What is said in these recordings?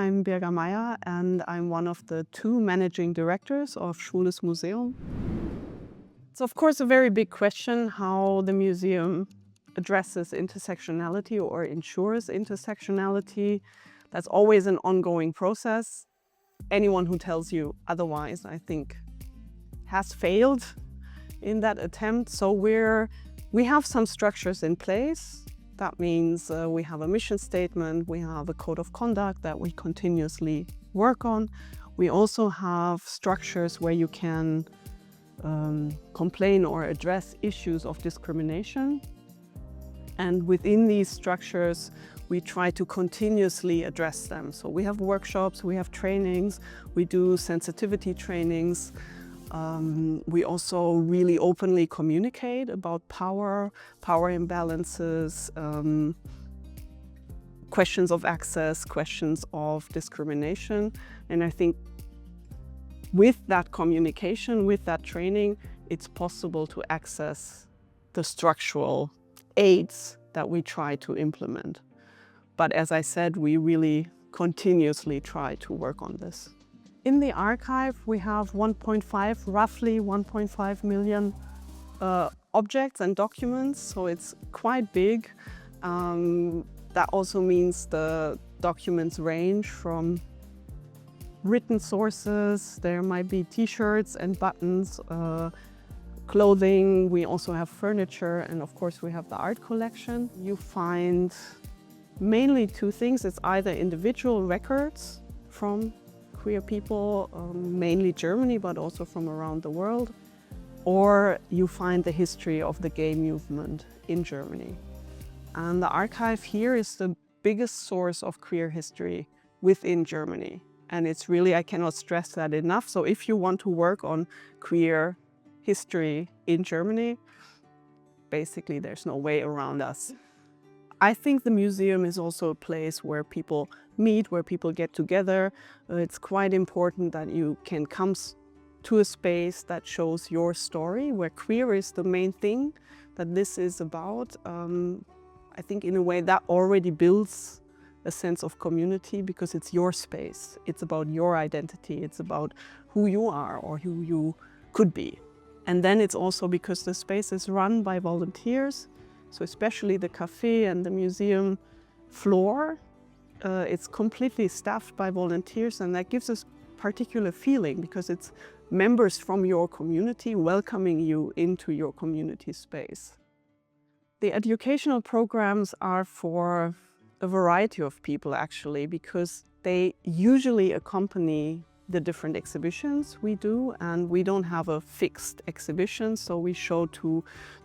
I'm Birga Meyer and I'm one of the 2 managing directors of Schwules Museum. It's of course a very big question how the museum addresses intersectionality or ensures intersectionality. That's always an ongoing process. Anyone who tells you otherwise, I think, has failed in that attempt. So we have some structures in place. That means we have a mission statement, we have a code of conduct that we continuously work on. We also have structures where you can complain or address issues of discrimination. And within these structures, we try to continuously address them. So we have workshops, we have trainings, we do sensitivity trainings. We also really openly communicate about power imbalances, questions of access, questions of discrimination. And I think with that communication, with that training, it's possible to access the structural aids that we try to implement. But as I said, we really continuously try to work on this. In the archive, we have roughly 1.5 million objects and documents, so it's quite big. That also means the documents range from written sources, there might be t-shirts and buttons, clothing, we also have furniture, and of course we have the art collection. You find mainly 2 things. It's either individual records from queer people, mainly Germany, but also from around the world, or you find the history of the gay movement in Germany. And the archive here is the biggest source of queer history within Germany. And it's really, I cannot stress that enough. So if you want to work on queer history in Germany, basically there's no way around us. I think the museum is also a place where people meet, where people get together. It's quite important that you can come to a space that shows your story, where queer is the main thing that this is about. I think in a way that already builds a sense of community because it's your space. It's about your identity. It's about who you are or who you could be. And then it's also because the space is run by volunteers. So especially the cafe and the museum floor, it's completely staffed by volunteers, and that gives us particular feeling because it's members from your community welcoming you into your community space. The educational programs are for a variety of people actually, because they usually accompany the different exhibitions we do, and we don't have a fixed exhibition, so we show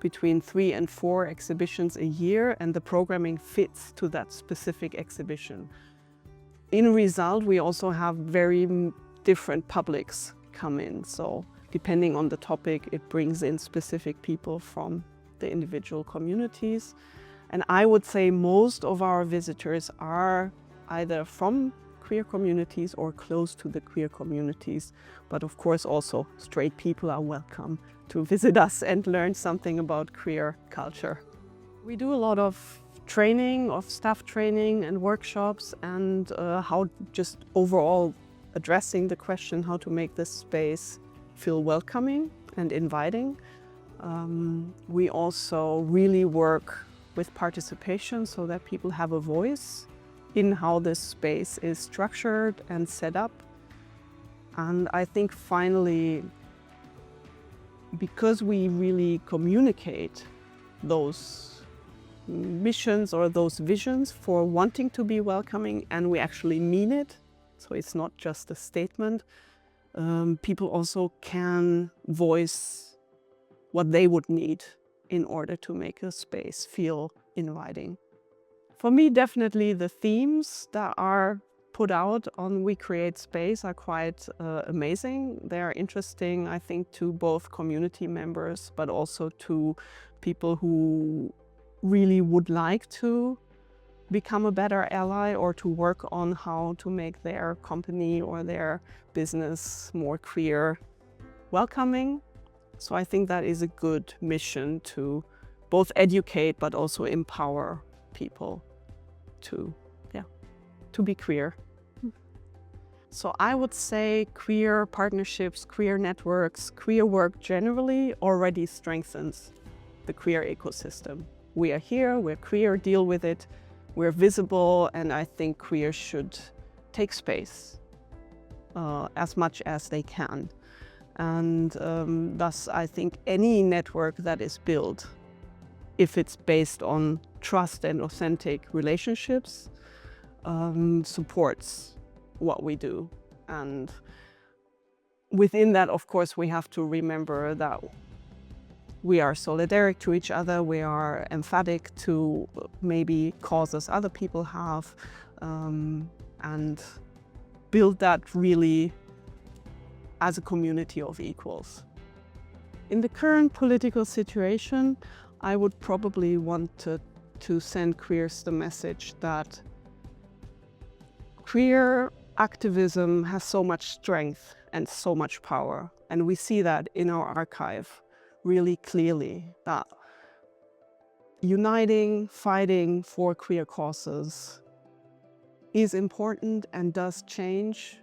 between 3 and 4 exhibitions a year, and the programming fits to that specific exhibition. In result, we also have very different publics come in, so depending on the topic, it brings in specific people from the individual communities. And I would say most of our visitors are either from queer communities or close to the queer communities. But of course also straight people are welcome to visit us and learn something about queer culture. We do a lot of training, of staff training and workshops, and how just overall addressing the question how to make this space feel welcoming and inviting. We also really work with participation so that people have a voice in how this space is structured and set up. And I think finally, because we really communicate those missions or those visions for wanting to be welcoming, and we actually mean it, so it's not just a statement, people also can voice what they would need in order to make a space feel inviting. For me, definitely the themes that are put out on We Create Space are quite amazing. They are interesting, I think, to both community members, but also to people who really would like to become a better ally or to work on how to make their company or their business more queer welcoming. So I think that is a good mission to both educate but also empower people to be queer. So I would say queer partnerships, queer networks, queer work generally already strengthens the queer ecosystem. We are here, we're queer, deal with it, we're visible, and I think queer should take space as much as they can. And thus I think any network that is built, if it's based on trust and authentic relationships, supports what we do. And within that, of course, we have to remember that we are solidaric to each other, we are emphatic to maybe causes other people have, and build that really as a community of equals. In the current political situation, I would probably want to send queers the message that queer activism has so much strength and so much power. And we see that in our archive really clearly, that uniting, fighting for queer causes is important and does change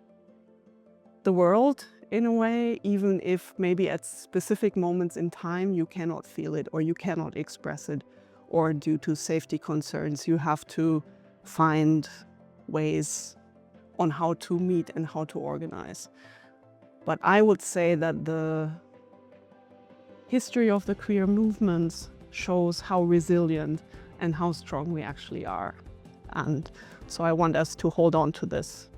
the world in a way, even if maybe at specific moments in time you cannot feel it or you cannot express it, or due to safety concerns you have to find ways on how to meet and how to organize. But I would say that the history of the queer movements shows how resilient and how strong we actually are. And so I want us to hold on to this.